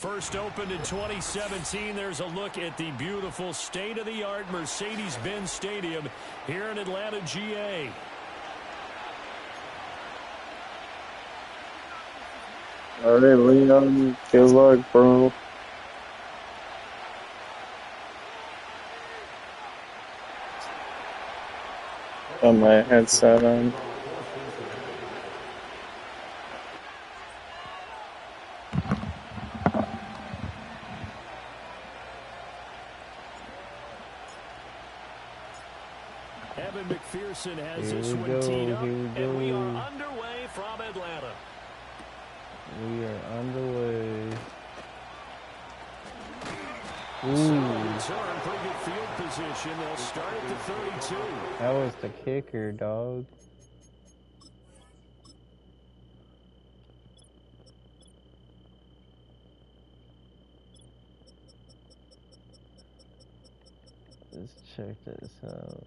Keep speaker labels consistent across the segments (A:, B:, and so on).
A: First opened in 2017. There's a look at the beautiful state-of-the-art Mercedes-Benz Stadium here in Atlanta, GA.
B: All right, Leon. Good luck, bro. Got my headset on.
A: Evan McPherson has this one teed up, and we are underway from Atlanta.
C: We are underway.
A: Return, pretty good field position. They'll start at the 32.
C: That was the kicker, dog. Let's check this out.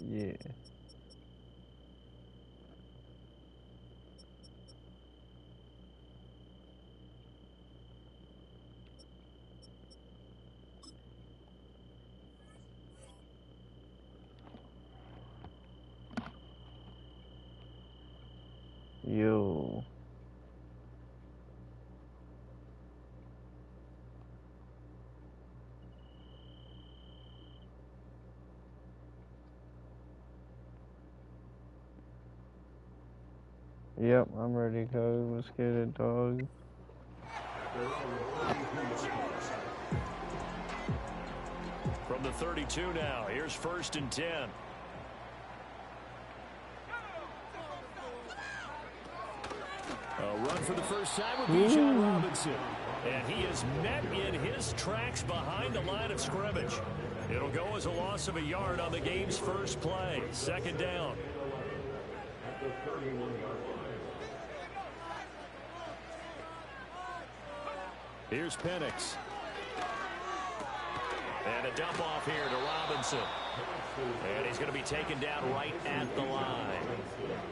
C: Yeah. Yo. Yep, I'm ready, cuz. Let's get it, dog.
A: From the 32 now, here's 1st and 10. A run for the first time with Bijan Robinson. And he is met in his tracks behind the line of scrimmage. It'll go as a loss of a yard on the game's first play. 2nd down. Here's Penix. And a dump off here to Robinson. And he's going to be taken down right at the line.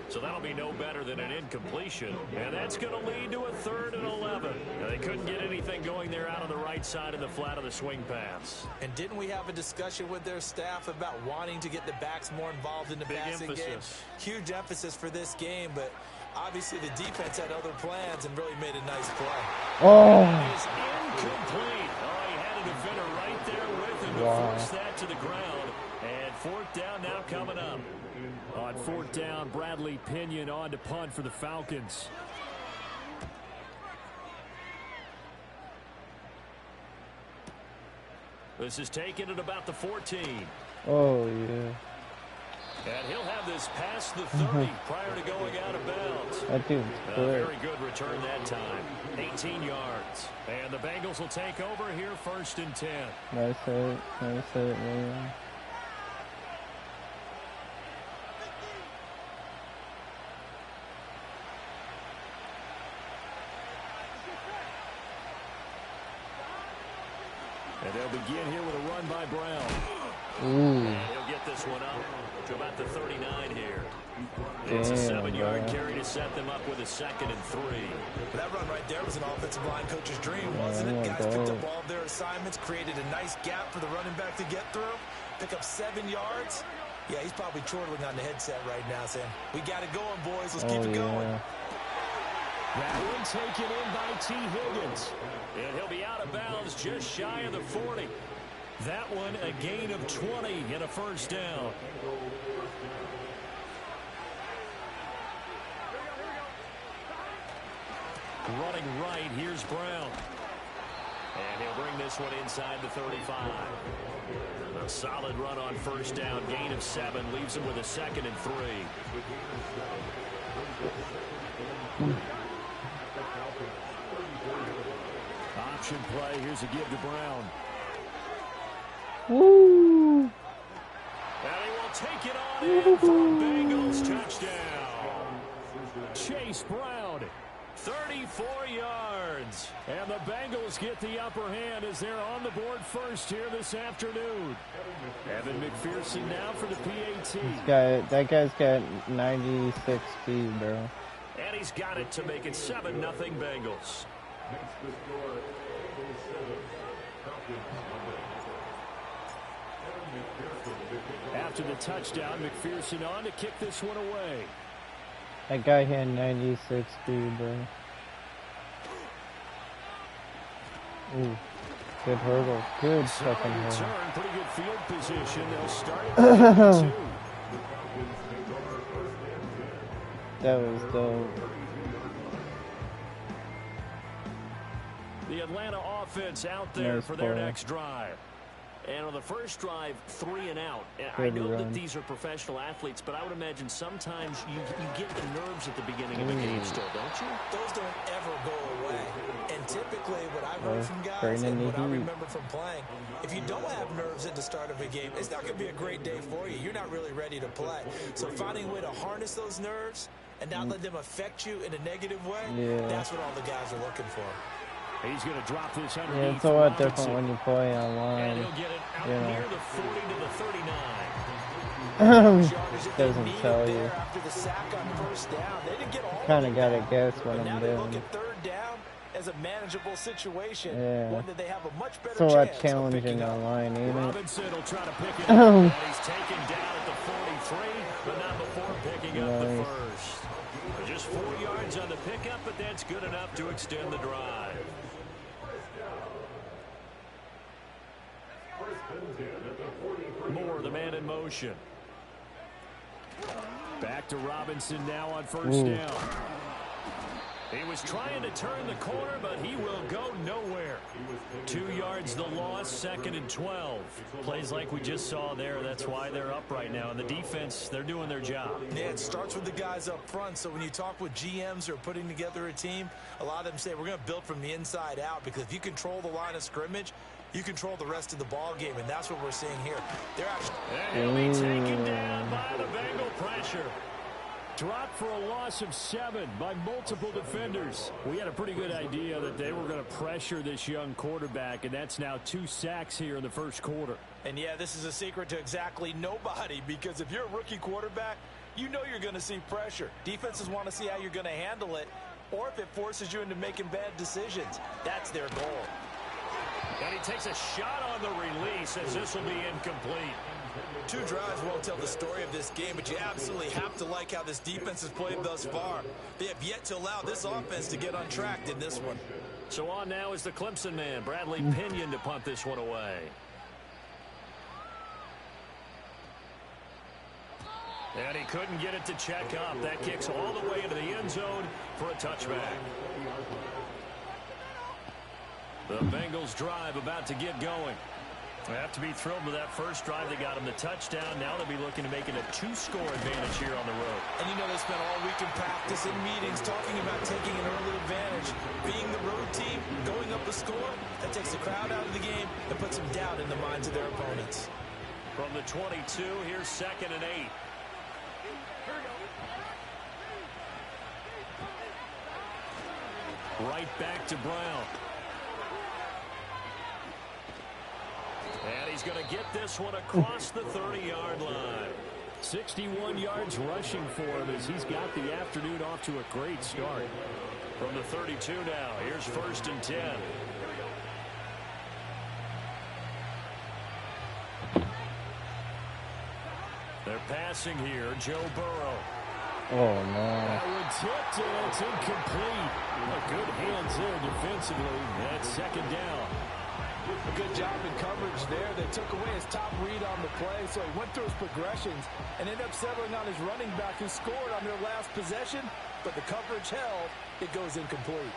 A: So that'll be no better than an incompletion. And that's going to lead to a 3rd and 11. Now, they couldn't get anything going there out on the right side of the flat of the swing pass.
D: And didn't we have a discussion with their staff about wanting to get the backs more involved in the passing game? Huge emphasis for this game, but obviously the defense had other plans and really made a nice play.
C: Oh!
A: That is incomplete. Oh, he had a defender right there with him to force that to the ground. And 4th down now coming up. On 4th down, Bradley Pinion on to punt for the Falcons. This is taken at about the 14.
C: Oh, yeah.
A: And he'll have this past the 30 prior to going out of bounds.
C: That dude's
A: A very good return that time. 18 yards. And the Bengals will take over here 1st and 10.
C: Nice hit, man.
A: And they'll begin here with a run by Brown.
C: Ooh.
A: And he'll get this one up to about the 39 here. It's a 7-yard carry to set them up with a 2nd and 3.
D: That run right there was an offensive line coach's dream, wasn't it? Guys picked up all of their assignments, created a nice gap for the running back to get through, pick up 7 yards. Yeah, he's probably chortling on the headset right now saying, we got it going, boys. Let's keep it going.
A: That one taken in by T. Higgins. And he'll be out of bounds just shy of the 40. That one a gain of 20 and a 1st down. Running right, here's Brown. And he'll bring this one inside the 35. A solid run on 1st down, gain of 7, leaves him with a 2nd and 3. Option play, here's a give to Brown.
C: Woo!
A: And he will take it on in for a Bengals touchdown. Chase Brown, 34 yards. And the Bengals get the upper hand as they're on the board first here this afternoon. Evan McPherson now for the PAT.
C: That guy's got 96 speed, bro.
A: And he's got it to make it 7-0 Bengals. After the touchdown, McPherson on to kick this one away.
C: That guy had 96 speed, bro. Ooh, good hurdle. Good fucking hurdle.
A: Pretty good field position. They'll start at 2.
C: That was dope.
A: The Atlanta offense out there
C: Nice
A: for their
C: play.
A: next drive. And on the first drive, 3 and out. I
C: Good
A: know
C: run.
A: that these are professional athletes, but I would imagine sometimes you get the nerves at the beginning of a game still, don't you?
D: Those don't ever go away. And typically what I've heard from guys
C: Brandon
D: and what I
C: Neely.
D: remember from playing, if you don't have nerves at the start of a game, it's not going to be a great day for you. You're not really ready to play. So finding a way to harness those nerves and not let them affect you in a negative way, that's what all the guys are looking for.
A: He's going to drop this underneath.
C: Yeah, it's a lot different when you play
A: And
C: online.
A: he'll get it out near the 40 to the 39.
C: Doesn't tell you.
D: After the sack on first down, they didn't get all
C: Kind
D: of
C: of
D: it,
C: got to guess what
D: but now
C: I'm
D: they look
C: doing.
D: at third down as a manageable situation,
C: Yeah.
D: one that they have a much better
C: It's a lot
D: chance of
C: challenging
D: picking up.
C: online, ain't it?
A: Robinson will try to pick it up. And he's taken down at the 43, but not before picking up the
C: Nice.
A: first. Just 4 yards on the pickup, but that's good enough to extend the drive. Moore, the man in motion. Back to Robinson now on first down. He was trying to turn the corner, but he will go nowhere. 2 yards the loss, 2nd and 12. Plays like we just saw there. That's why they're up right now. And the defense, they're doing their job.
D: Yeah, it starts with the guys up front. So when you talk with GMs who are putting together a team, a lot of them say we're going to build from the inside out, because if you control the line of scrimmage, you control the rest of the ball game, and that's what we're seeing here. They're actually...
A: And he'll be taken down by the Bengal pressure. Dropped for a loss of 7 by multiple defenders. We had a pretty good idea that they were going to pressure this young quarterback, and that's now 2 sacks here in the first quarter.
D: And yeah, this is a secret to exactly nobody, because if you're a rookie quarterback, you know you're going to see pressure. Defenses want to see how you're going to handle it, or if it forces you into making bad decisions. That's their goal.
A: And he takes a shot on the release as this will be incomplete.
D: 2 drives won't tell the story of this game, but you absolutely have to like how this defense has played thus far. They have yet to allow this offense to get untracked in this one.
A: So on now is the Clemson man, Bradley Pinion, to punt this one away. And he couldn't get it to check up. That kicks all the way into the end zone for a touchback. The Bengals drive about to get going. They have to be thrilled with that first drive. They got them the touchdown. Now they'll be looking to make it a 2-score advantage here on the road.
D: And you know they spent all week in practice and meetings talking about taking an early advantage. Being the road team, going up a score, that takes the crowd out of the game and puts some doubt in the minds of their opponents.
A: From the 22, here's 2nd and 8. Right back to Brown. And he's going to get this one across the 30-yard line. 61 yards rushing for him as he's got the afternoon off to a great start. From the 32 now, here's 1st and 10. They're passing here, Joe Burrow.
C: Oh, no.
A: That one tipped, and it's incomplete. Good hands there defensively. That's 2nd down.
E: A good job in coverage there. They took away his top read on the play, so he went through his progressions and ended up settling on his running back, who scored on their last possession, but the coverage held. It goes incomplete.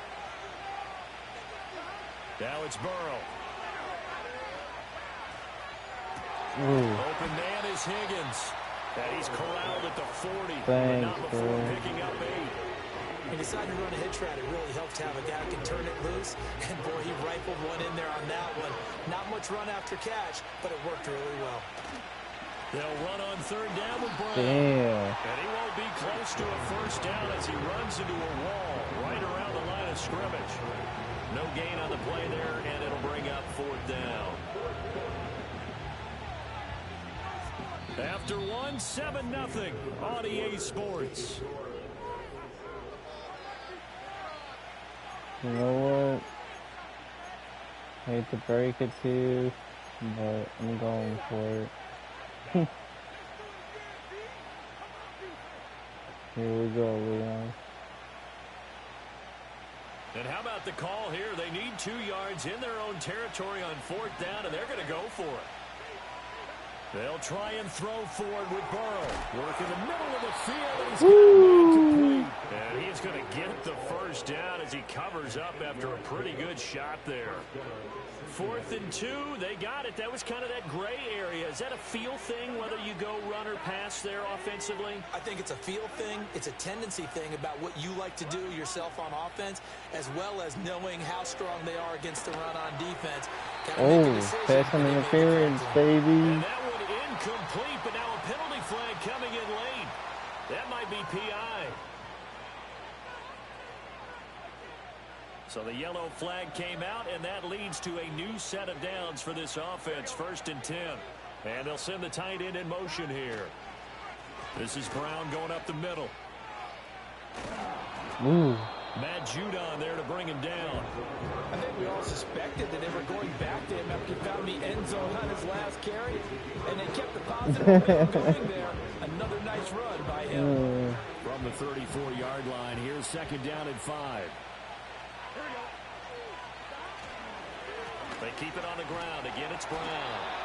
A: Now it's Burrow.
C: Ooh.
A: Open man is Higgins. And he's corralled at the 40.
C: Thanks,
A: not before
C: bro.
A: picking up 8.
D: He decided to run a hitch route. It really helped to have a guy who can turn it loose. And, boy, he rifled one in there on that one. Not much run after catch, but it worked really well.
A: They'll run on third down with Brown.
C: Damn.
A: And he won't be close to a first down as he runs into a wall right around the line of scrimmage. No gain on the play there, and it'll bring up fourth down. After one, 7-0 on EA Sports.
C: You know what? I hate to break it to you, but I'm going for it. Here we go, Leon.
A: And how about the call here? They need 2 yards in their own territory on fourth down, and they're going to go for it. They'll try and throw forward with Burrow. Work in the middle of the field, and he's got complete. And he's going to get the first down as he covers up after a pretty good shot there. 4th and 2, they got it. That was kind of that gray area. Is that a feel thing, whether you go run or pass there offensively?
D: I think it's a feel thing. It's a tendency thing about what you like to do yourself on offense, as well as knowing how strong they are against the run on defense.
C: Pass on interference, baby.
A: And that one incomplete, but now a penalty flag coming in late. That might be PI. So the yellow flag came out, and that leads to a new set of downs for this offense. 1st and 10. And they'll send the tight end in motion here. This is Brown going up the middle.
C: Ooh.
A: Matt Judon there to bring him down.
E: I think we all suspected that they were going back to him after he found the end zone on his last carry, and they kept the positive momentum going there. Another nice run by him.
A: From the 34-yard line, here's 2nd down and 5. They keep it on the ground. Again, it's Brown.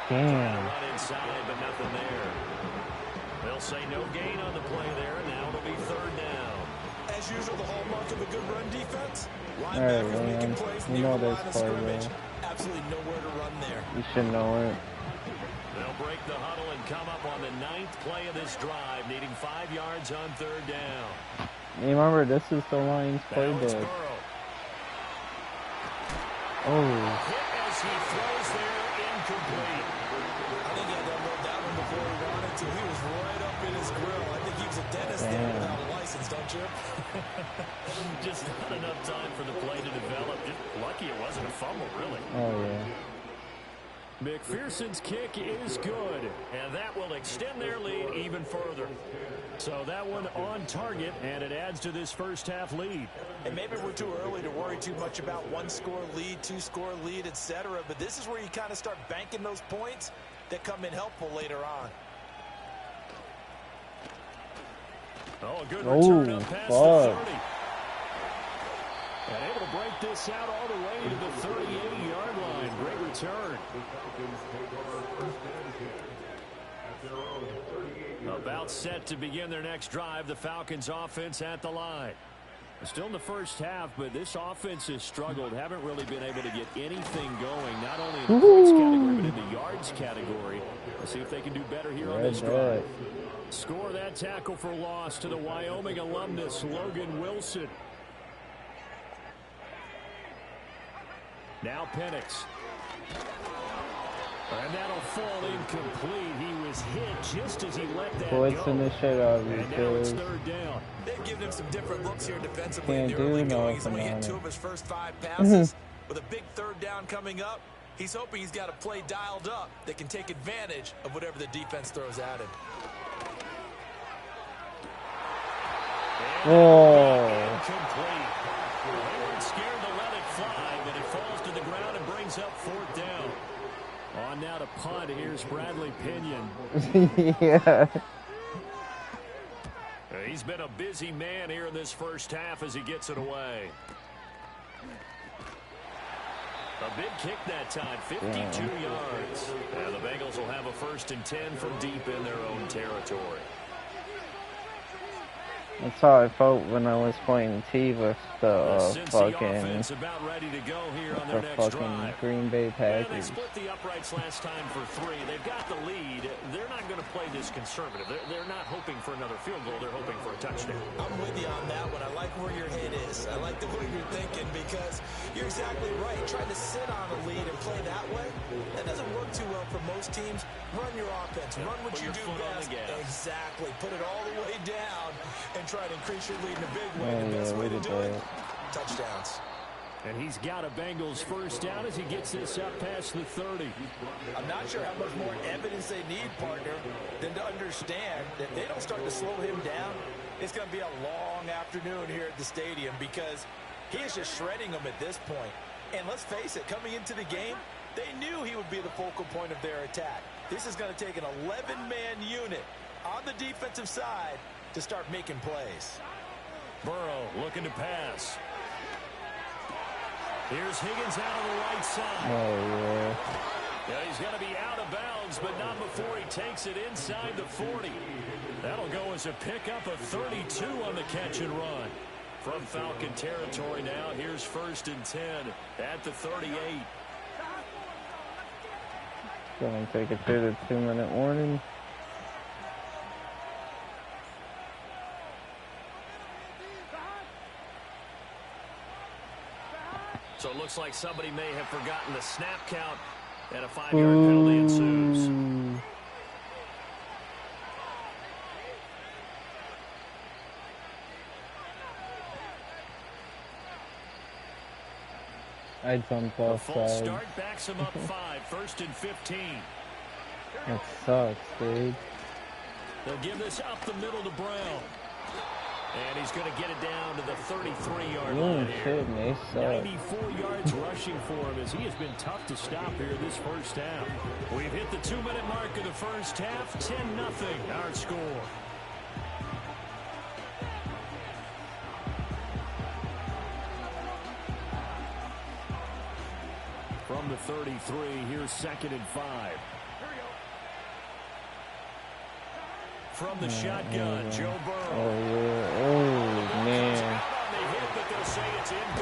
C: Damn.
A: Run inside, but nothing there. They'll say no gain on the play there, and now it'll be 3rd down.
D: As usual, the hallmark of a good run defense.
C: Alright,
D: Linebackers making
C: man.
D: plays
C: You
D: near
C: know
D: the line
C: this
D: of
C: part,
D: scrimmage.
C: man.
D: Absolutely nowhere to run there.
C: You should know it.
A: They'll break the huddle and come up on the 9th play of this drive, needing 5 yards on 3rd down.
C: You remember, this is the Lions
A: Now it's
C: playbook.
A: Burrow.
C: Oh.
A: Hit as he throws there, incomplete.
D: I think he had to unload that one before he wanted to. He was right up in his grill. I think he was a dentist there without a license, don't you?
A: Just not enough time for the play to develop. Just lucky it wasn't a fumble, really.
C: Oh, yeah.
A: McPherson's kick is good, and that will extend their lead even further. So that one on target, and it adds to this first half lead.
D: And maybe we're too early to worry too much about 1-score lead, 2-score lead, etc. But this is where you kind of start banking those points that come in helpful later on.
A: Oh, a good return up past the 30. And able to break this out all the way to the 38-yard line. Great return. About set to begin their next drive. The Falcons offense at the line. Still in the first half, but this offense has struggled. Haven't really been able to get anything going, not only in the points category, but in the yards category. Let's see if they can do better here on this drive. Score that tackle for loss to the Wyoming alumnus, Logan Wilson. Now Penix. And that'll fall incomplete. He was hit just as he let that go.
C: Blitzing the shit out of you,
A: And now it's 3rd down.
D: They've given him some different looks here defensively
C: Can't
D: in the early
C: do
D: going. He's only
C: nothing
D: hit
C: on
D: 2
C: it.
D: of his first 5 passes. With a big 3rd down coming up, he's hoping he's got a play dialed up that can take advantage of whatever the defense throws at him.
A: Incomplete. They weren't scared to let it fly, but it falls to the ground and brings up 4th down. On now to punt. Here's Bradley Pinion.
C: Yeah.
A: He's been a busy man here in this first half as he gets it away. A big kick that time, 52 yards. And the Bengals will have a 1st and 10 from deep in their own territory.
C: That's how I felt when I was playing T with the fucking Green Bay Packers.
A: They split the uprights last time for 3. They've got the lead. They're not going to play this conservative. They're not hoping for another field goal. They're hoping for a touchdown.
D: I'm with you on that one. I like where your head is. I like the way you're thinking because you're exactly right. Trying to sit on a lead and play that way, that doesn't work too well for most teams. Run your offense. Run what you do best. Exactly. Put it all the way down and try to increase your lead in a big way. The best way to do it, touchdowns.
A: And he's got a Bengals first down as he gets this up past the 30.
D: I'm not sure how much more evidence they need, partner, than to understand that if they don't start to slow him down, it's going to be a long afternoon here at the stadium because he is just shredding them at this point. And let's face it, coming into the game, they knew he would be the focal point of their attack. This is going to take an 11-man unit on the defensive side to start making plays.
A: Burrow looking to pass. Here's Higgins out on the right side. Yeah, he's going to be out of bounds, but not before he takes it inside the 40. That'll go as a pickup of 32 on the catch and run. From Falcon territory now, here's 1st and 10 at the 38.
C: Going to take it to the 2-minute warning.
A: So it looks like somebody may have forgotten the snap count, and a 5-yard penalty ensues.
C: I jumped off
A: full
C: side.
A: start backs him up 5, 1st and 15.
C: That sucks, dude.
A: They'll give this up the middle to Brown. And he's going to get it down to the 33-yard line here. 94 yards rushing for him as he has been tough to stop here this first half. We've hit the 2-minute mark of the first half. 10-0 our score. From the 33, here's 2nd and 5. From the shotgun, Joe Burrow.
C: Oh, man.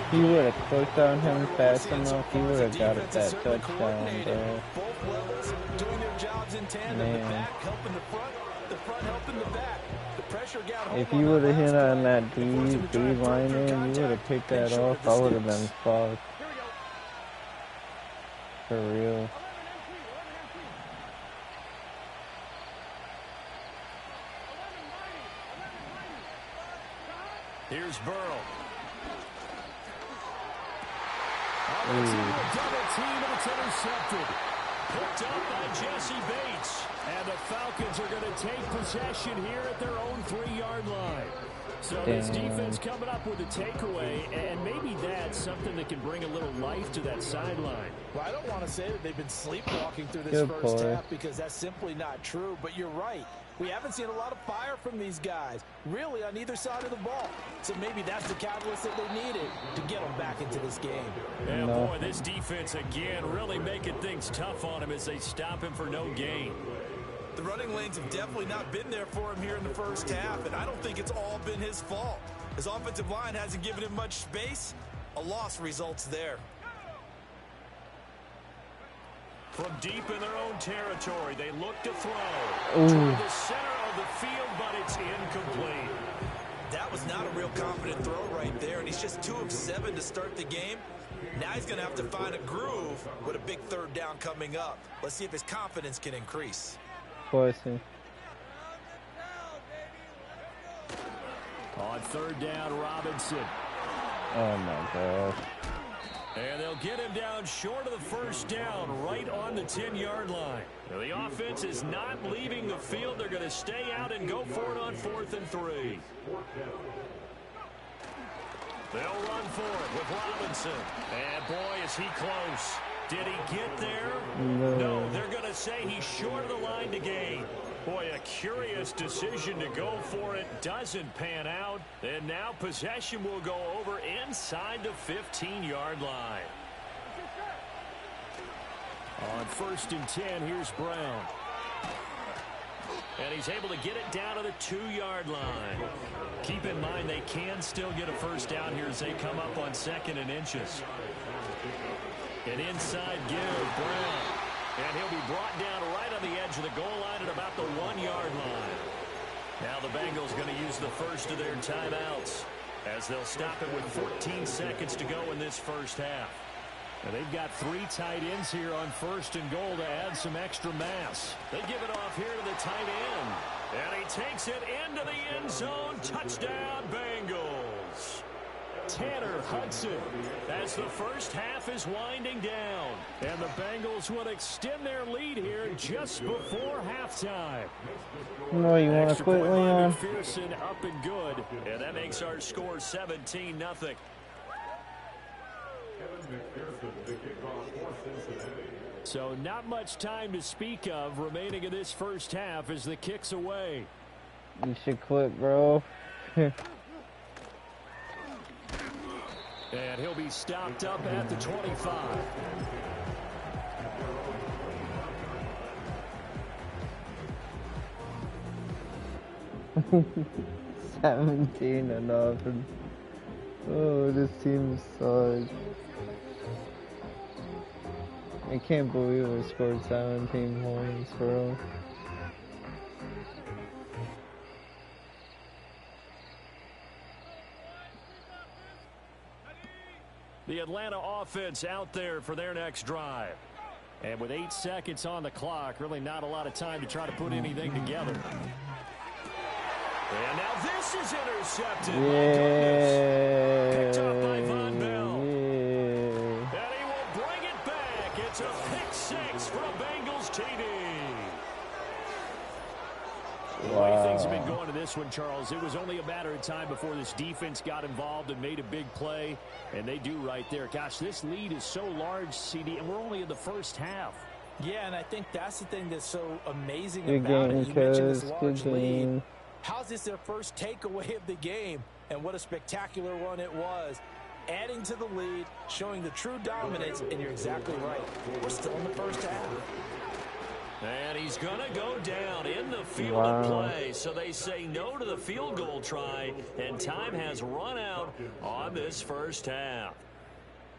C: He would have clicked on him fast enough. He would have got it that touchdown, bro.
D: Both levels doing their jobs in tandem. The back helping the front helping the back. The pressure got home.
C: If you would have hit on that D liner, you would have picked that off. I would have been fucked. For real.
A: Here's Burrow.
D: Double team, and it's intercepted.
A: Picked up by Jesse Bates. And the Falcons are going to take possession here at their own 3-yard line. So this defense coming up with a takeaway, and maybe that's something that can bring a little life to that sideline.
D: Well, I don't want to say that they've been sleepwalking through this first half because that's simply not true, but you're right. We haven't seen a lot of fire from these guys, really, on either side of the ball. So maybe that's the catalyst that they needed to get them back into this game.
A: Yeah, boy, this defense, again, really making things tough on him as they stop him for no gain.
D: The running lanes have definitely not been there for him here in the first half, and I don't think it's all been his fault. His offensive line hasn't given him much space. A loss results there.
A: From deep in their own territory, they look to throw. Toward the center of the field, but it's incomplete.
D: That was not a real confident throw right there, and he's just 2 of 7 to start the game. Now he's going to have to find a groove with a big 3rd down coming up. Let's see if his confidence can increase.
C: Question.
A: On 3rd down, Robinson.
C: Oh, my God.
A: And they'll get him down short of the first down, right on the 10-yard line. Now, the offense is not leaving the field. They're going to stay out and go for it on 4th and 3. They'll run for it with Robinson. And, boy, is he close. Did he get there? No, they're going to say he's short of the line to gain. Boy, a curious decision to go for it. Doesn't pan out. And now possession will go over inside the 15-yard line. On 1st and 10, here's Brown. And he's able to get it down to the 2-yard line. Keep in mind they can still get a first down here as they come up on 2nd and inches. An inside give, Brown. And he'll be brought down right on the edge of the goal line at about the 1-yard line. Now the Bengals going to use the first of their timeouts as they'll stop it with 14 seconds to go in this first half. And they've got 3 tight ends here on 1st and goal to add some extra mass. They give it off here to the tight end. And he takes it into the end zone. Touchdown, Bengals. Tanner Hudson as the first half is winding down. And the Bengals will extend their lead here just before halftime.
C: No, you want to quit, Leon?
A: McPherson up and good. And that makes our score 17-0. So not much time to speak of remaining in this first half as the kick's away.
C: You should quit, bro.
A: And he'll be stopped up at the 25.
C: 17-0. Oh, this team sucks. I can't believe we scored 17 points, bro.
A: The Atlanta offense out there for their next drive. And with 8 seconds on the clock, really not a lot of time to try to put anything together. And now this is intercepted.
C: Yeah.
A: Picked up by Von Bell.
C: Yeah.
A: And he will bring it back. It's a pick 6 for a Bengals TD. The way things have been going to this one, Charles, it was only a matter of time before this defense got involved and made a big play, and they do right there. Gosh, this lead is so large, CD, and we're only in the first half.
E: Yeah, and I think that's the thing that's so amazing
C: Good
E: about
C: game,
E: it. You mentioned this
C: Cuz.
E: large
C: Good
E: lead.
C: game.
E: How's this their first takeaway of the game? And what a spectacular one it was. Adding to the lead, showing the true dominance, and you're exactly right. We're still in the first half.
A: And he's going to go down in the field of play. So they say no to the field goal try, and time has run out on this first half.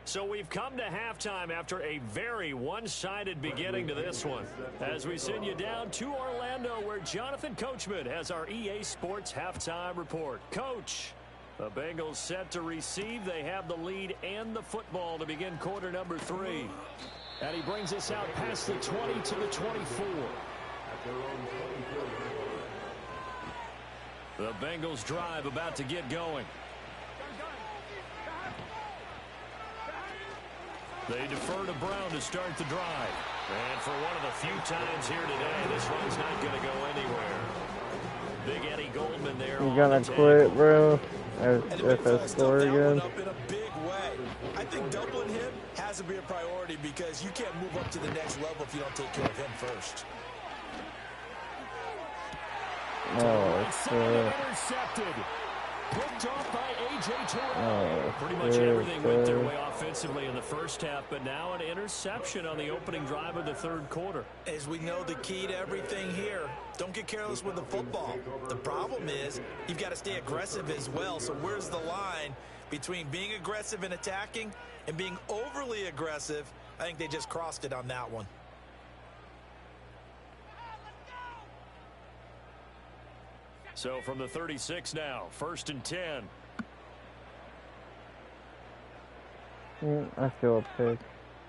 A: So we've come to halftime after a very one-sided beginning to this one. As we send you down to Orlando, where Jonathan Coachman has our EA Sports halftime report. Coach, the Bengals set to receive. They have the lead and the football to begin quarter number 3. And he brings us out past the 20 to the 24. The Bengals drive about to get going. They defer to Brown to start the drive. And for one of the few times here today, this one's not going to go anywhere. Big Eddie Goldman there.
C: You're gonna quit, bro? If I score again?
D: I think doubling him has to be a priority because you can't move up to the next level if you don't take care of him first.
C: Oh,
A: intercepted. Picked off by A.J. Terrell. Pretty much everything went their way offensively in the first half, but now an interception on the opening drive of the third quarter.
D: As we know, the key to everything here, don't get careless with the football. The problem is you've got to stay aggressive as well. So where's the line between being aggressive and attacking and being overly aggressive? I think they just crossed it on that one.
A: So from the 36 now, 1st and 10.
C: I feel a pick.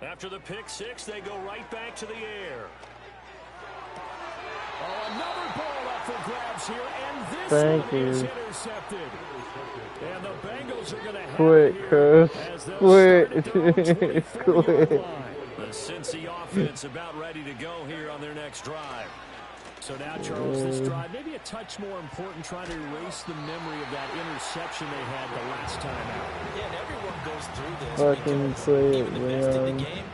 A: After the pick 6, they go right back to the air. Oh, another ball up for grabs here, and this one is intercepted. And the Bengals are going to have it here as they'll quit. The Cincy offense about ready to go here on their next drive. So now, Charles, this drive, maybe a touch more important, trying to erase the memory of that interception they had the last time out.
D: Yeah, and everyone goes through this.
C: Fucking quit,
D: even the best in the
C: man.
D: game,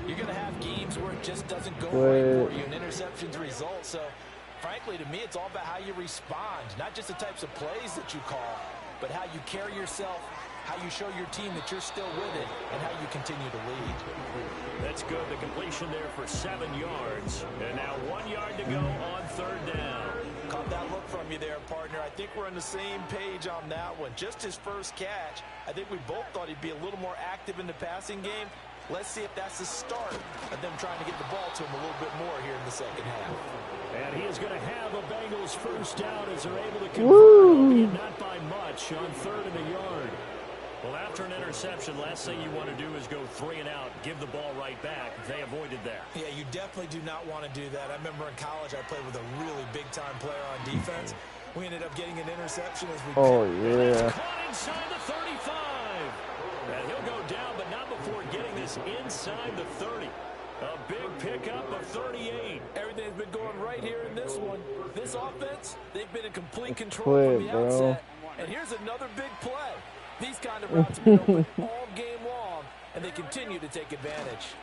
D: you're going to have games where it just doesn't go right for you, and interceptions result. So, frankly, to me, it's all about how you respond, not just the types of plays that you call, but how you carry yourself how you show your team that you're still with it, and how you continue to lead.
A: That's good. The completion there for 7 yards. And now 1 yard to go on third down.
D: Caught that look from you there, partner. I think we're on the same page on that one. Just his first catch, I think we both thought he'd be a little more active in the passing game. Let's see if that's the start of them trying to get the ball to him a little bit more here in the second half.
A: And he is going to have a Bengals first down as they're able to convert, albeit not by much, on third and a yard. Well, after an interception, last thing you want to do is go 3 and out, give the ball right back. They avoided that.
D: Yeah, you definitely do not want to do that. I remember in college I played with a really big-time player on defense. We ended up getting an interception as we
A: Caught inside the 35. And he'll go down, but not before getting this inside the 30. A big pickup of 38.
E: Everything's been going right here in this one. This offense, they've been in complete control from the outset. And here's another big play. These kind of routes have been open all game long, and they continue to take advantage.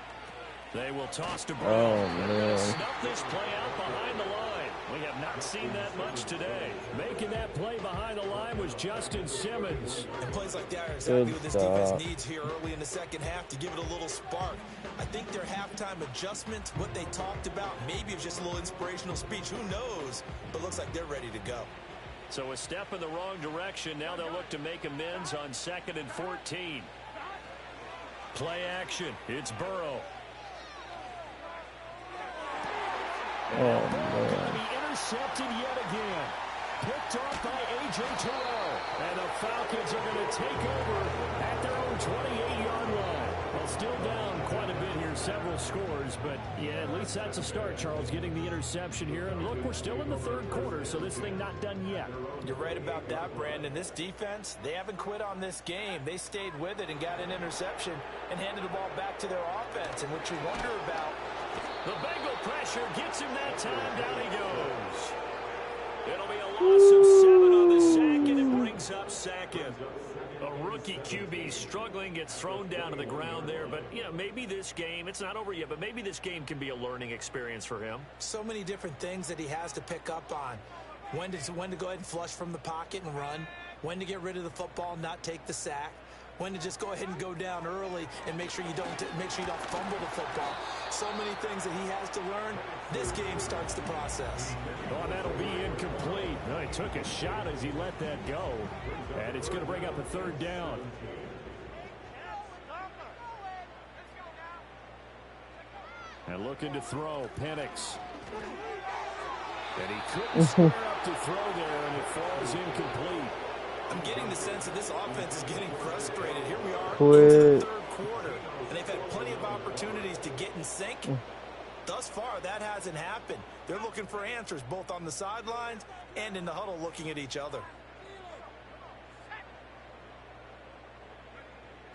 A: They will toss to Brown. Snuff this play out behind the line. We have not seen that much today. Making that play behind the line was Justin Simmons.
D: And plays like that are exactly what this defense needs here early in the second half to give it a little spark. I think their halftime adjustment, what they talked about, maybe it's just a little inspirational speech. Who knows? But looks like they're ready to go.
A: So a step in the wrong direction. Now they'll look to make amends on 2nd and 14. Play action. It's Burrow. Going to be intercepted yet again. Picked off by A.J. Terrell. And the Falcons are going to take over at their own 28-yard line. Well, still down quite a bit here, several scores. But, yeah, at least that's a start, Charles, getting the interception here. And, look, we're still in the third quarter, so this thing not done yet.
D: You're right about that, Brandon. This defense, they haven't quit on this game. They stayed with it and got an interception and handed the ball back to their offense. And what you wonder about,
A: the Bengal pressure gets him that time. Down he goes. It'll be a loss of 7 on the sack, and it brings up 2nd. A rookie QB struggling, gets thrown down to the ground there. But, you know, maybe this game, it's not over yet, but maybe this game can be a learning experience for him.
D: So many different things that he has to pick up on. When to go ahead and flush from the pocket and run. When to get rid of the football and not take the sack. When to just go ahead and go down early and make sure you don't fumble the football. So many things that he has to learn. This game starts the process.
A: Oh, that'll be incomplete. No, he took a shot as he let that go. And it's going to bring up a third down. And looking to throw, Penix. And he couldn't square up to throw there, and it falls incomplete.
D: I'm getting the sense that this offense is getting frustrated. Here we are into the third quarter, and they've had plenty of opportunities to get in sync. Thus far, that hasn't happened. They're looking for answers both on the sidelines and in the huddle looking at each other.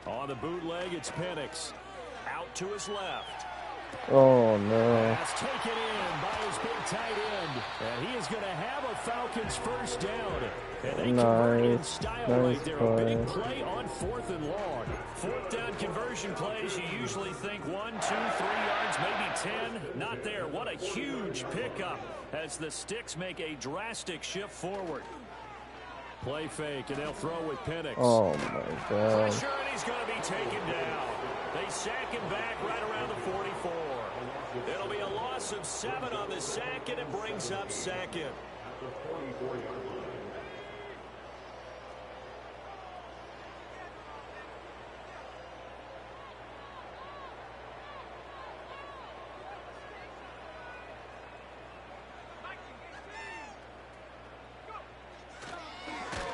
A: On the bootleg, it's Penix. Out to his left.
C: Oh, no.
A: That's taken in by his big tight end. And he is going to have a Falcons first down. And they convert in style right there. A big play on 4th and long. 4th down conversion plays, you usually think 1, 2, 3 yards, maybe 10. Not there. What a huge pickup as the Sticks make a drastic shift forward. Play fake, and they'll throw with Penix.
C: Oh, my God.
A: Pressure, and he's going to be taken down. They sack him back right around the 44. It'll be a loss of 7 on the sack, and it brings up 2nd.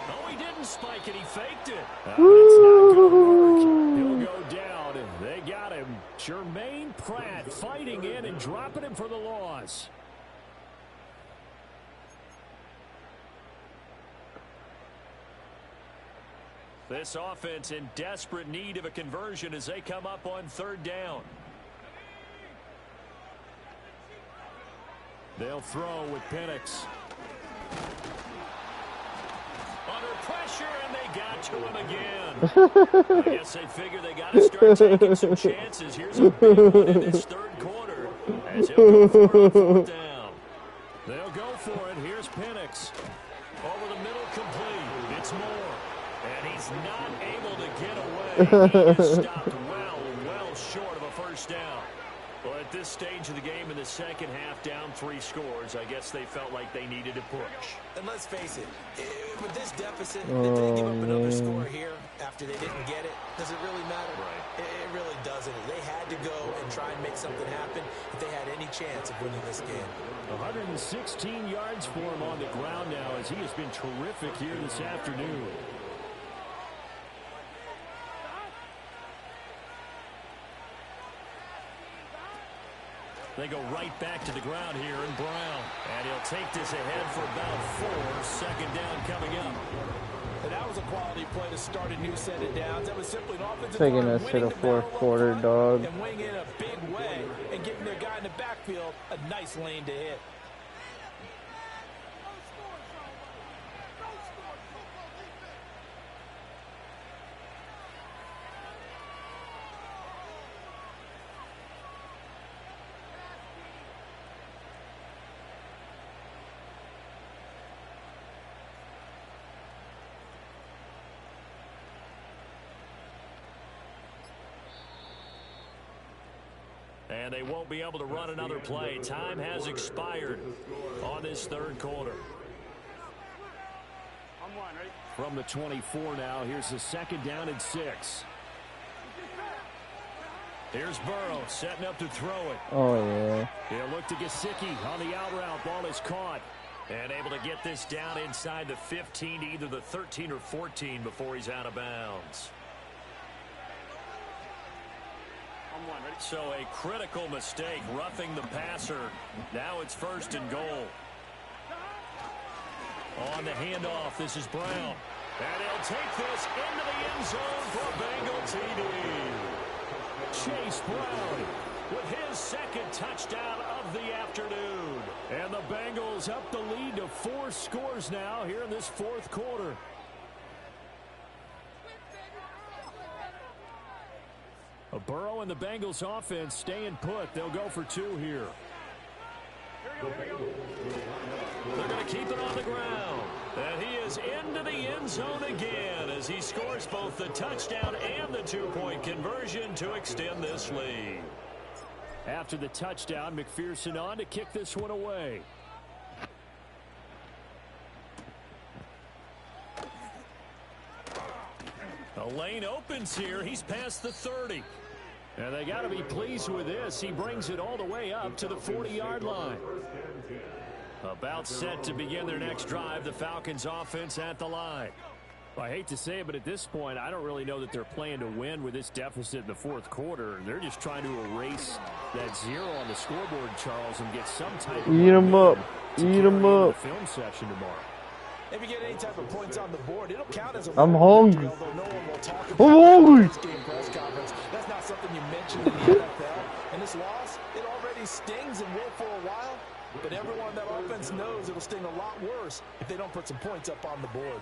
A: Oh, he didn't spike it. He faked it. It's not going to work. He'll go down. They got him. Jermaine Pratt fighting in and dropping him for the loss. This offense in desperate need of a conversion as they come up on 3rd down. They'll throw with Penix. Under pressure, and they got to him again. I guess they figure they got to start taking some chances. Here's a big one in this third quarter as he'll go for it on 4th down. They'll go for it. Here's Penix. Over the middle, complete. It's Moore. And he's not able to He is stopped well short of a first down. Well, at this stage of the game in the second half, down 3 scores, I guess they felt like they needed to push.
D: And let's face it, with this deficit, if they give up another score here after they didn't get it, does it really matter?
A: Right.
D: It really doesn't. They had to go and try and make something happen if they had any chance of winning this game.
A: 116 yards for him on the ground now as he has been terrific here this afternoon. They go right back to the ground here in Brown. And he'll take this ahead for about 4. Second down coming up.
E: And that was a quality play to start a new set of downs. That was simply an offensive
C: Taking us to the fourth quarter, dog.
E: And winning in a big way and giving their guy in the backfield a nice lane to hit.
A: And they won't be able to run another play. Time has expired on this third quarter. From the 24 now, here's the second down and 6. Here's Burrow setting up to throw it.
C: Oh, yeah.
A: He'll look to Gesicki on the out route. Ball is caught. And able to get this down inside the 15 to either the 13 or 14 before he's out of bounds. So a critical mistake, roughing the passer. Now it's 1st and goal. On the handoff, this is Brown. And he'll take this into the end zone for a Bengal TD. Chase Brown with his second touchdown of the afternoon. And the Bengals up the lead to 4 scores now here in this fourth quarter. A Burrow and the Bengals offense staying put. They'll go for 2 here. They're going to keep it on the ground. And he is into the end zone again as he scores both the touchdown and the 2-point conversion to extend this lead. After the touchdown, McPherson on to kick this one away. The lane opens here. He's past the 30. And they got to be pleased with this. He brings it all the way up to the 40-yard line. About set to begin their next drive. The Falcons offense at the line. Well, I hate to say it, but at this point, I don't really know that they're playing to win with this deficit in the fourth quarter. They're just trying to erase that 0 on the scoreboard, Charles, and get some type of...
C: Eat them up. Eat them up.
A: The film session tomorrow.
E: If you get any type of points on the board, it'll count as a
C: I'm hungry.
E: although no one will talk
C: I'm
E: about
C: hungry.
E: this game press conference. That's not something you mentioned in the NFL. And this loss, it already stings and will for a while. But everyone on that offense knows it'll sting a lot worse if they don't put some points up on the board.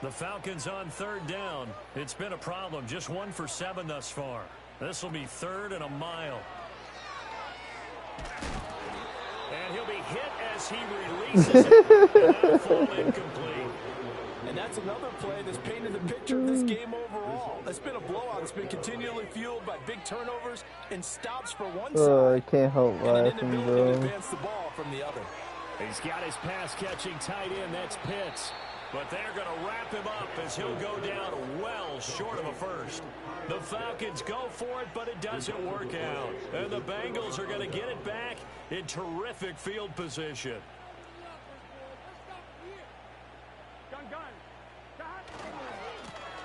A: The Falcons on 3rd down. It's been a problem. Just 1 for 7 thus far. This will be 3rd and a mile. And he'll be hit as he releases it. And that'll fall incomplete.
E: And that's another play that's painted the picture of this game overall. It's been a blowout. It's been continually fueled by big turnovers and stops for one side.
C: I can't help
E: and an
C: laughing,
E: inability
C: bro.
E: to advance the ball from the other.
A: He's got his pass-catching tight end. That's Pitts. But they're going to wrap him up as he'll go down well short of a first. The Falcons go for it, but it doesn't work out. And the Bengals are going to get it back in terrific field position.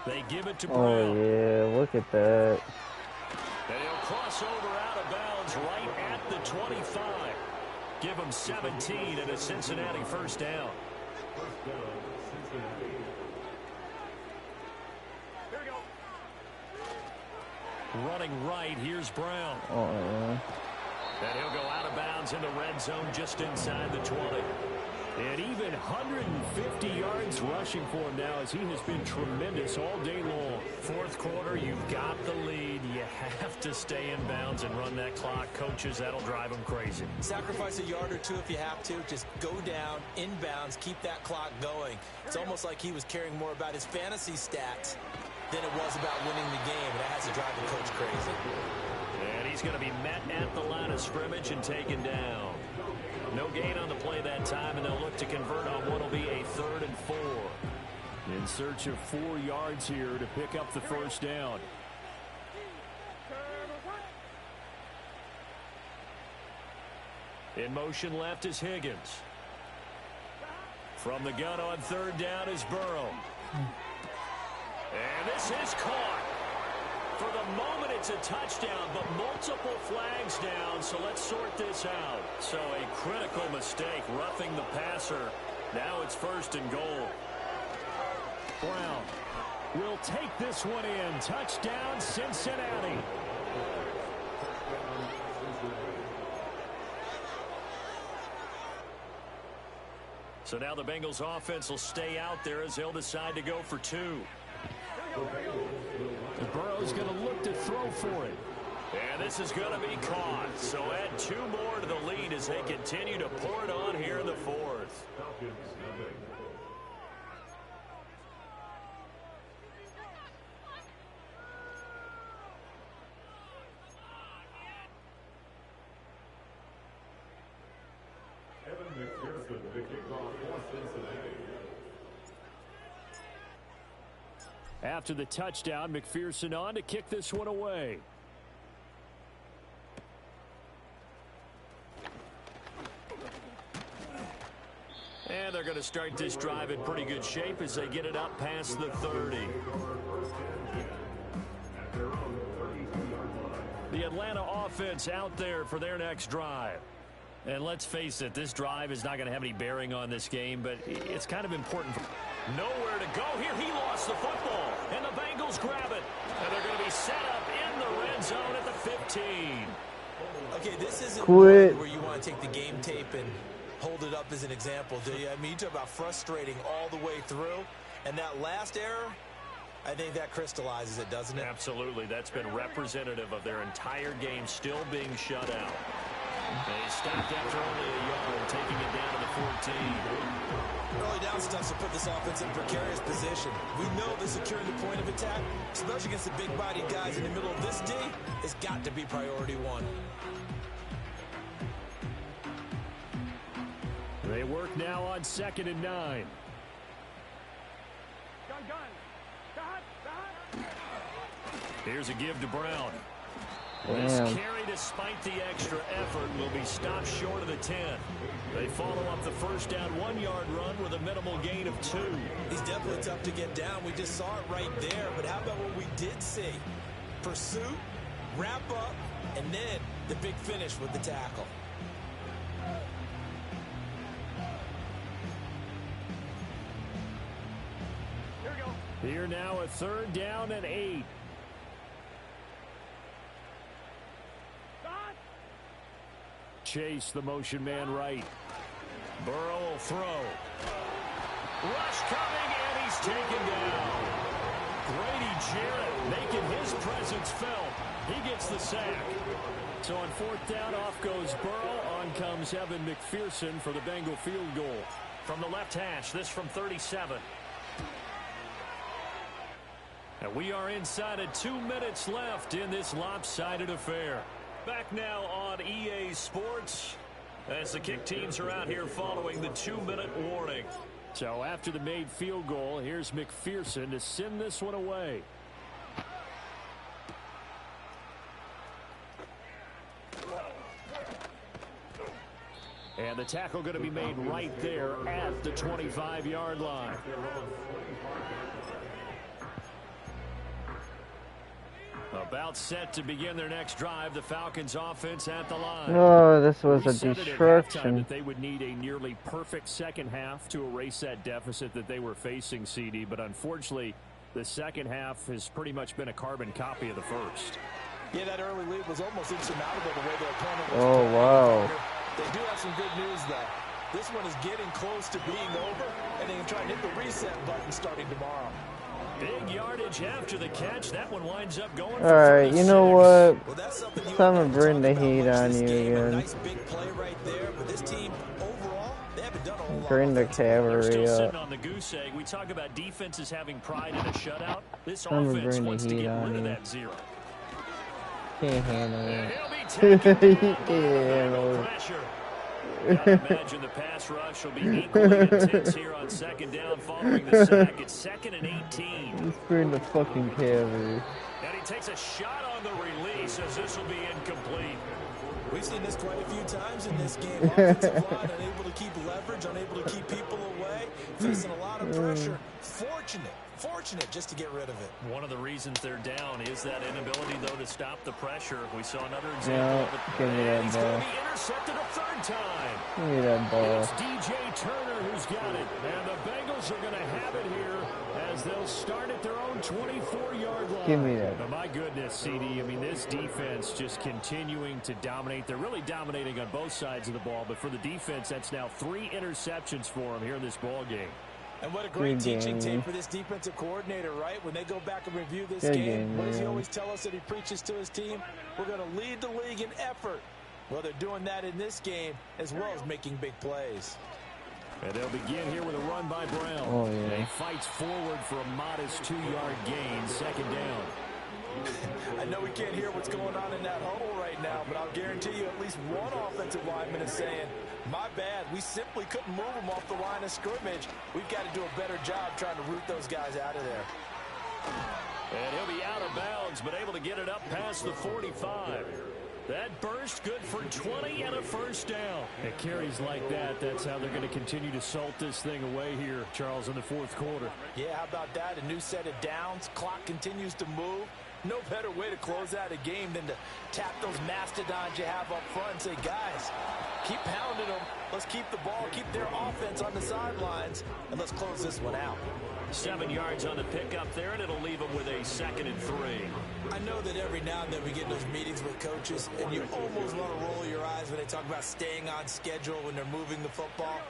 A: They give it to Brown.
C: Oh, yeah. Look at that.
A: And he'll cross over out of bounds right at the 25. Give him 17 and a Cincinnati first down. Running right, here's Brown.
C: Oh, yeah.
A: And he'll go out of bounds in the red zone just inside the 20. And even 150 yards rushing for him now as he has been tremendous all day long. Fourth quarter, you've got the lead. You have to stay in bounds and run that clock. Coaches, that'll drive them crazy.
D: Sacrifice a yard or 2 if you have to. Just go down, inbounds, keep that clock going. It's almost like he was caring more about his fantasy stats than it was about winning the game, and that has to drive the coach crazy.
A: And he's going to be met at the line of scrimmage and taken down. No gain on the play that time, and they'll look to convert on what will be a 3rd and 4.
F: In search of 4 yards here to pick up the first down.
A: In motion left is Higgins. From the gun on 3rd down is Burrow. And this is caught. For the moment, it's a touchdown, but multiple flags down, so let's sort this out. So a critical mistake, roughing the passer. Now it's 1st and goal.
F: Brown will take this one in. Touchdown, Cincinnati.
A: So now the Bengals offense will stay out there as they'll decide to go for 2.
F: Burrow's going to look to throw for it.
A: And this is going to be caught. So add 2 more to the lead as they continue to pour it on here in the 4th.
F: After the touchdown, McPherson on to kick this one away.
A: And they're going to start this drive in pretty good shape as they get it up past the 30. The Atlanta offense out there for their next drive. And let's face it, this drive is not going to have any bearing on this game, but it's kind of important. Nowhere to go here. He lost the football, and the Bengals grab it. And they're going to be set up in the red zone at the 15.
D: Okay, this isn't
B: Quit.
D: where you want to take the game tape and hold it up as an example, do you? I mean, you talk about frustrating all the way through, and that last error, I think that crystallizes it, doesn't it?
A: Absolutely. That's been representative of their entire game still being shut out. And he stopped after only a yard, taking it down to the 14.
D: Early down stuff to put this offense in precarious position. We know that securing the point of attack, especially against the big-bodied guys in the middle of this D, has got to be priority 1.
F: They work now on 2nd and 9.
A: Here's a give to Brown.
B: Damn.
A: This carry, despite the extra effort, will be stopped short of the 10. They follow up the first down 1-yard run with a minimal gain of 2.
D: He's definitely tough to get down. We just saw it right there. But how about what we did see? Pursuit, wrap up, and then the big finish with the tackle.
F: Here now a 3rd down and 8. Chase the motion man right.
A: Burrow will throw. Rush coming, and he's taken down. Grady Jarrett making his presence felt. He gets the sack.
F: So on 4th down, off goes Burrow. On comes Evan McPherson for the Bengal field goal.
A: From the left hash, this from 37. And we are inside of 2 minutes left in this lopsided affair. Back now on EA Sports as the kick teams are out here following the 2-minute warning.
F: So after the made field goal, here's McPherson to send this one away. And the tackle going to be made right there at the 25-yard line.
A: About set to begin their next drive, the Falcons offense at the line.
B: Oh, this was
F: We
B: a
F: said it at halftime
B: destruction.
F: that they would need a nearly perfect second half to erase that deficit that they were facing, CD. But unfortunately, the second half has pretty much been a carbon copy of the first.
E: Yeah, that early lead was almost insurmountable the way their opponent was.
B: Oh, wow.
E: They do have some good news, though. This one is getting close to being over, and they can try and hit the reset button starting tomorrow.
A: Big yardage after the catch. That one winds up going for
B: Alright, you know
A: 36.
B: what?
D: Well, that's something you
B: Time
D: and
B: to
D: I
B: bring the
D: talked about
B: heat
D: much
B: on
D: this
B: you
D: game. A
B: again.
D: nice big play right there, but this team overall, they haven't done a
C: Bring the
A: They're
C: cavalry
A: still
C: up.
A: sitting on the goose egg. We talk about defenses having pride in a shutout. This
C: I'm gonna
A: offense
C: bring the
A: wants to
C: heat
A: get
C: on
A: rid of
C: you.
A: that zero.
C: Can't handle
A: And
C: it.
A: he'll be taken
C: He
A: down
C: can't
A: by the
C: handle it.
A: pressure. Gotta imagine the pass rush will be equally intense here on second down following the sack. It's 2nd and 18.
C: Just bring the fucking cavalry.
A: And he takes a shot on the release as this will be incomplete.
D: We've seen this quite a few times in this game. Offensive line unable to keep leverage, unable to keep people away, facing a lot of pressure. Fortunate just to get rid of it.
A: One of the reasons they're down is that inability, though, to stop the pressure. We saw another example of it.
C: Give me that
A: He's
C: ball.
A: going to be intercepted a third time.
C: Give me that ball.
F: It's DJ Turner who's got it. And the Bengals are going to have it here as they'll start at their own 24-yard line.
C: Give me that.
F: Now, my goodness, CD, I mean, this defense just continuing to dominate. They're really dominating on both sides of the ball, but for the defense, that's now 3 interceptions for them here in this ball game.
D: And what a great teaching tape for this defensive coordinator, right? When they go back and review this
C: Good
D: game,
C: game,
D: what does he
C: man.
D: always tell us that he preaches to his team? We're going to lead the league in effort. Well, they're doing that in this game as well as making big plays.
F: And they'll begin here with a run by Brown.
C: Oh, yeah.
F: And he fights forward for a modest 2-yard gain, second down.
D: I know we can't hear what's going on in that huddle right now, but I'll guarantee you at least one offensive lineman is saying, my bad, we simply couldn't move them off the line of scrimmage. We've got to do a better job trying to root those guys out of there.
A: And he'll be out of bounds, but able to get it up past the 45. That burst good for 20 and a first down.
F: It carries like that. That's how they're going to continue to salt this thing away here, Charles, in the fourth quarter.
D: Yeah, how about that? A new set of downs. Clock continues to move. No better way to close out a game than to tap those mastodons you have up front and say, guys, keep pounding them. Let's keep the ball, keep their offense on the sidelines, and let's close this one out.
A: 7 yards on the pickup there, and it'll leave them with a 2nd and 3.
D: I know that every now and then we get in those meetings with coaches, and you almost want to roll your eyes when they talk about staying on schedule when they're moving the football.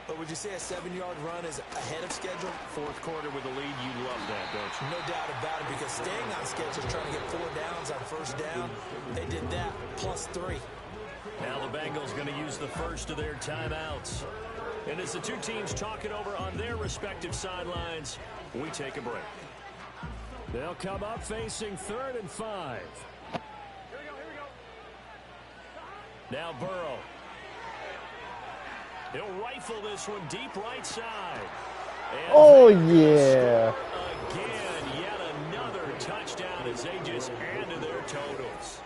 D: But would you say a 7-yard run is ahead of schedule?
A: Fourth quarter with the lead, you love that, don't you?
D: No doubt about it, because staying on schedule, trying to get 4 downs on first down, they did that, plus 3.
A: Now the Bengals going to use the first of their timeouts. And as the two teams talk it over on their respective sidelines, we take a break.
F: They'll come up facing 3rd and 5.
A: Now Burrow. He'll rifle this one deep right side. And
C: Oh,
A: they're gonna
C: yeah.
A: score again, yet another touchdown as they just add to their totals.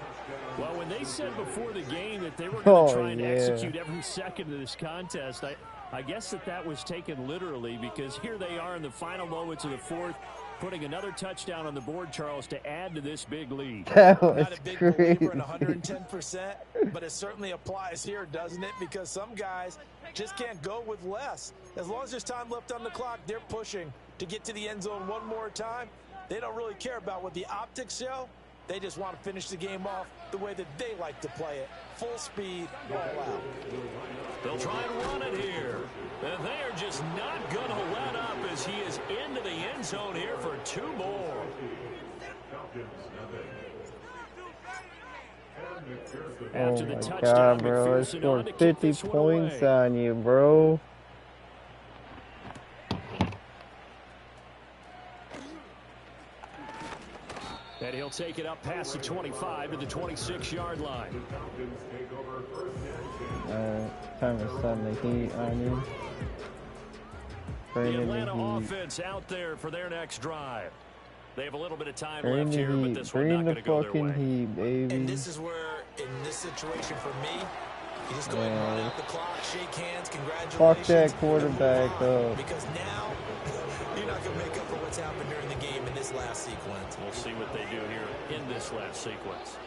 F: Well, when they said before the game that they were going to try and
C: yeah.
F: execute every second of this contest, I guess that was taken literally, because here they are in the final moments of the fourth, putting another touchdown on the board, Charles, to add to this big lead.
C: That was
D: Not a big
C: crazy.
D: believer in 110%, but it certainly applies here, doesn't it? Because some guys just can't go with less. As long as there's time left on the clock, they're pushing to get to the end zone one more time. They don't really care about what the optics show. They just want to finish the game off the way that they like to play it. Full speed, all out.
A: They'll try and run it here. And they are just not going to let up as he is into the end zone here for 2 more.
F: After
C: Oh
F: the
C: my
F: touchdown,
C: god, bro. I
F: McPherson on
C: scored
F: to kick
C: 50
F: this one
C: points
F: away.
C: on you, bro.
F: And he'll take it up past the 25 to the 26-yard line.
C: Time to send the heat on you.
A: The
C: Bring in
A: Atlanta
C: the heat.
A: offense out there for their next drive. They have a little bit of time
C: Bring
A: left
C: the
A: here, but
C: heat.
A: this one not
C: Bring
A: going
C: the
A: to go their
C: fucking
A: way.
C: heat, baby.
D: And this is where, in this situation for me, you just go ahead and run out the clock, shake hands, congratulations.
C: Fuck that quarterback up.
D: Because now, you're not going to make up for what's happened during the game in this last sequence.
A: We'll see what they do here in this last sequence.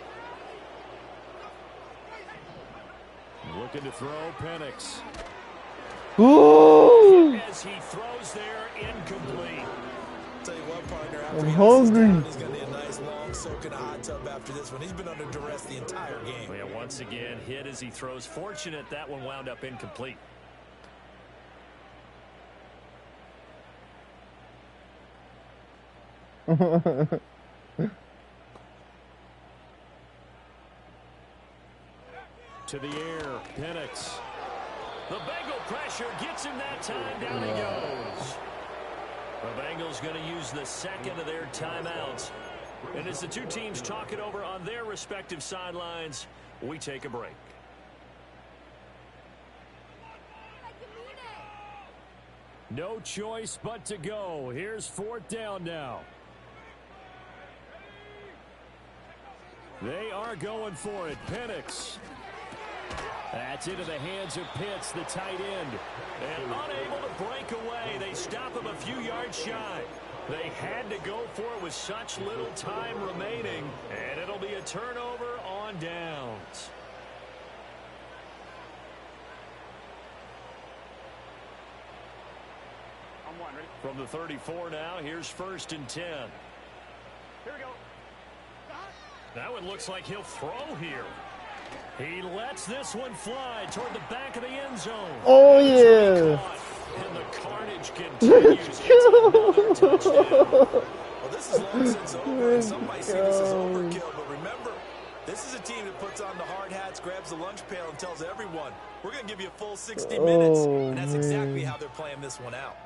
F: Looking to throw, Penix.
C: Ooh!
A: As he throws there, incomplete.
D: Tell you what, partner, after
C: I'm
D: he
C: hungry.
D: down, he's going to need a nice long soak in a hot tub after this one. He's been under duress the entire game.
A: Yeah, once again, hit as he throws. Fortunate that one wound up incomplete.
F: To the air, Penix.
A: The Bengal pressure gets him that time. Down he goes. The Bengals going to use the second of their timeouts. And as the two teams talk it over on their respective sidelines, we take a break.
F: No choice but to go. Here's 4th down now. They are going for it. Penix. That's into the hands of Pitts, the tight end. And unable to break away. They stop him a few yards shy. They had to go for it with such little time remaining. And it'll be a turnover on downs. From the 34 now, here's 1st and 10. Here we go. That one looks like he'll throw here. He lets this one fly toward the back of the end zone.
C: Oh, yeah.
A: And the carnage continues. It's another touchdown.
D: Well, this is long since over, and some might see this as overkill, but remember, this is a team that puts on the hard hats, grabs the lunch pail, and tells everyone, we're going to give you a full 60 minutes. And that's exactly how they're playing this one out.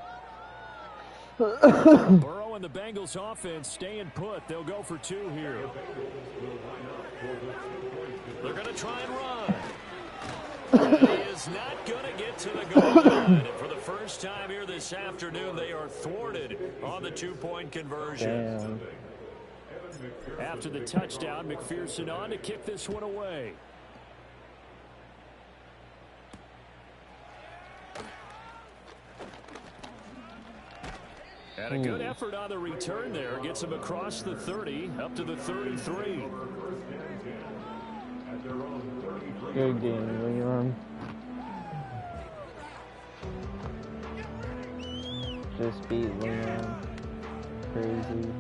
F: Burrow and the Bengals offense staying put. They'll go for 2 here.
A: They're going to try and run. And he is not going to get to the goal line. And for the first time here this afternoon, they are thwarted on the 2-point conversion.
C: Damn.
F: After the touchdown, McPherson on to kick this one away. And a good effort on the return there. Gets him across the 30, up to the 33.
C: Good game, Leon. Just beat Leon. Crazy.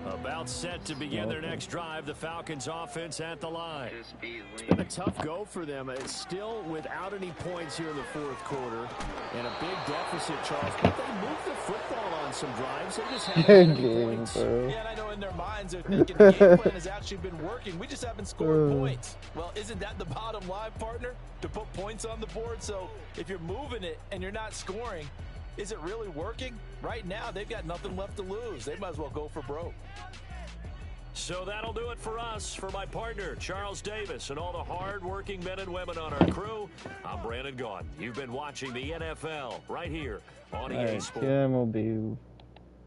A: About set to begin their next drive. The Falcons offense at the line.
F: It's been a tough go for them. It's still without any points here in the 4th quarter. And a big deficit, Charles. But they moved the football on some drives. They just haven't had any points.
C: Bro.
D: Yeah, and I know in their minds they're thinking the game plan has actually been working. We just haven't scored points. Well, isn't that the bottom line, partner? To put points on the board? So if you're moving it and you're not scoring, is it really working? Right now, they've got nothing left to lose. They might as well go for broke.
A: So that'll do it for us. For my partner, Charles Davis, and all the hard-working men and women on our crew, I'm Brandon Gaudin. You've been watching the NFL right here on EA Sports.
C: MLB.